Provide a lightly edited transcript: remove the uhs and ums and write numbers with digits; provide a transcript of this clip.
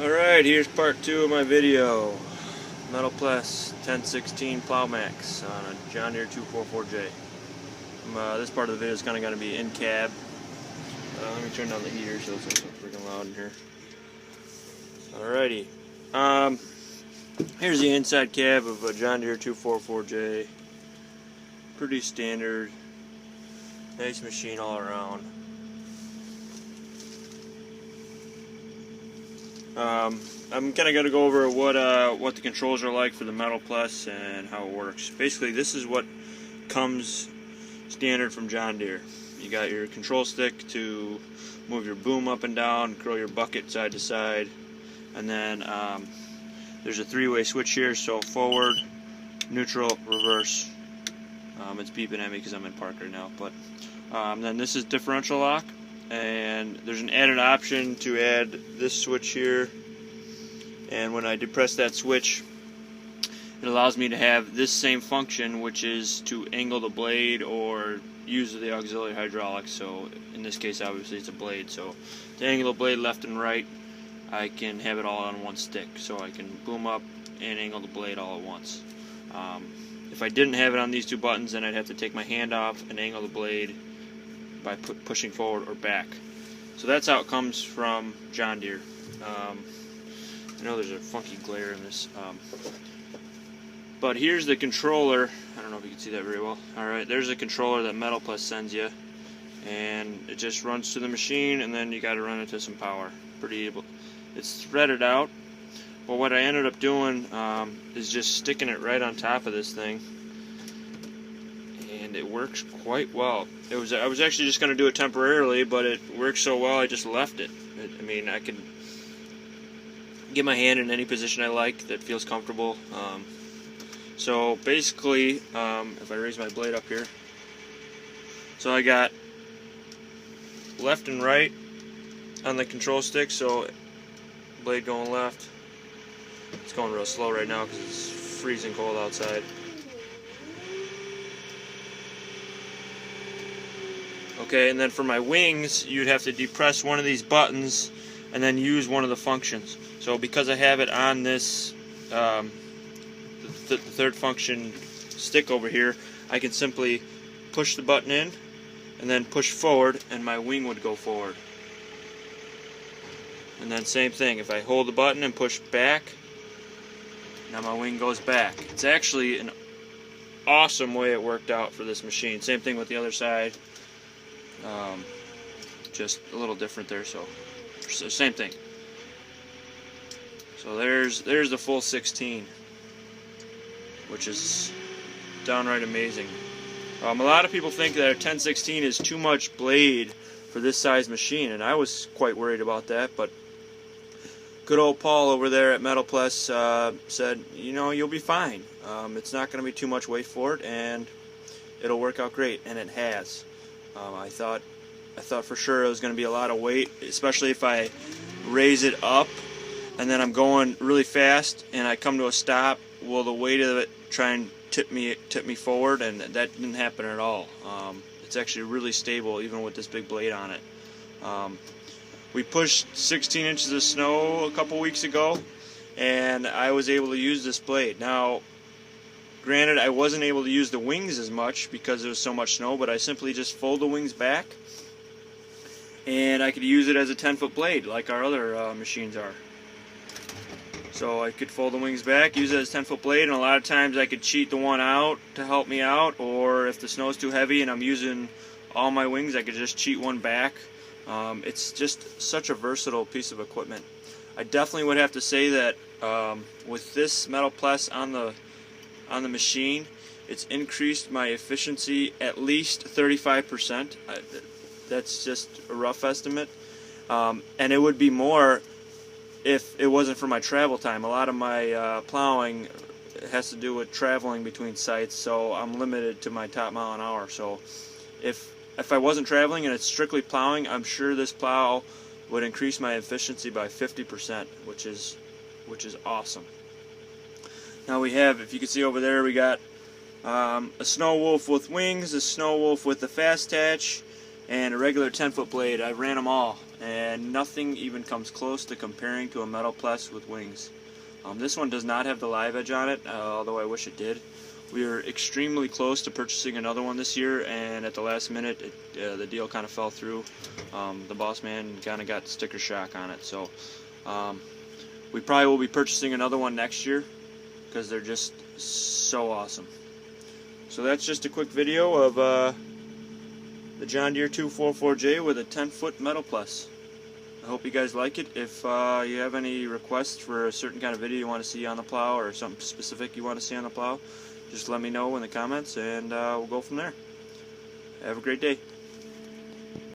Alright, here's part 2 of my video. Metal Pless 1016 Plow Max on a John Deere 244J. This part of the video is kind of going to be in cab. Let me turn down the heater so it's not so freaking loud in here. Alrighty. Here's the inside cab of a John Deere 244J. Pretty standard. Nice machine all around. I'm kind of going to go over what the controls are like for the Metal Pless and how it works. Basically, this is what comes standard from John Deere. You got your control stick to move your boom up and down, curl your bucket side to side, and then there's a three-way switch here, so forward, neutral, reverse. It's beeping at me because I'm in park right now, but then this is differential lock. And there's an added option to add this switch here, and when I depress that switch it allows me to have this same function, which is to angle the blade or use the auxiliary hydraulics. So in this case obviously it's a blade, so to angle the blade left and right I can have it all on one stick, so I can boom up and angle the blade all at once. If I didn't have it on these two buttons, then I'd have to take my hand off and angle the blade by pushing forward or back. So that's how it comes from John Deere. I know there's a funky glare in this, but here's the controller. I don't know if you can see that very well. Alright, there's a controller that Metal Pless sends you, and it just runs to the machine, and then you got to run it to some power. It's threaded out, but what I ended up doing is just sticking it right on top of this thing, and it works quite well. I was actually just going to do it temporarily, but it works so well I just left it. I mean, I can get my hand in any position I like that feels comfortable. So basically, if I raise my blade up here, so I got left and right on the control stick, so blade going left. It's going real slow right now because it's freezing cold outside. Okay, and then for my wings, you'd have to depress one of these buttons and then use one of the functions. So because I have it on this the third function stick over here, I can simply push the button in and then push forward, and my wing would go forward. And then same thing, if I hold the button and push back, now my wing goes back. It's actually an awesome way it worked out for this machine. Same thing with the other side. Just a little different there, so same thing. So there's the full 16, which is downright amazing. A lot of people think that a 1016 is too much blade for this size machine, and I was quite worried about that, but good old Paul over there at Metal Pless said, you know, you'll be fine. It's not going to be too much weight for it, and it'll work out great, and it has. I thought for sure it was going to be a lot of weight, especially if I raise it up and then I'm going really fast and I come to a stop. Will the weight of it try and tip me forward? And that didn't happen at all. It's actually really stable even with this big blade on it. We pushed 16 inches of snow a couple weeks ago, and I was able to use this blade. Now, granted, I wasn't able to use the wings as much because there was so much snow, but I simply just fold the wings back, and I could use it as a 10-foot blade like our other machines are. So I could fold the wings back, use it as a 10-foot blade, and a lot of times I could cheat the one out to help me out, or if the snow's too heavy and I'm using all my wings, I could just cheat one back. It's just such a versatile piece of equipment. I definitely would have to say that with this Metal Pless on the machine, it's increased my efficiency at least 35%. That's just a rough estimate, and it would be more if it wasn't for my travel time. A lot of my plowing has to do with traveling between sites, so I'm limited to my top mile an hour. So if I wasn't traveling and it's strictly plowing, I'm sure this plow would increase my efficiency by 50%, which is awesome. Now we have, if you can see over there, we got a Snow Wolf with wings, a Snow Wolf with the fast attach, and a regular 10-foot blade. I ran them all, and nothing even comes close to comparing to a metal pless with wings. This one does not have the live edge on it, although I wish it did. We were extremely close to purchasing another one this year, and at the last minute the deal kind of fell through. The boss man kind of got sticker shock on it, so we probably will be purchasing another one next year because they're just so awesome. So that's just a quick video of the John Deere 244J with a 10-foot metal pless. I hope you guys like it. If you have any requests for a certain kind of video you want to see on the plow, or something specific you want to see on the plow, just let me know in the comments, and we'll go from there. Have a great day.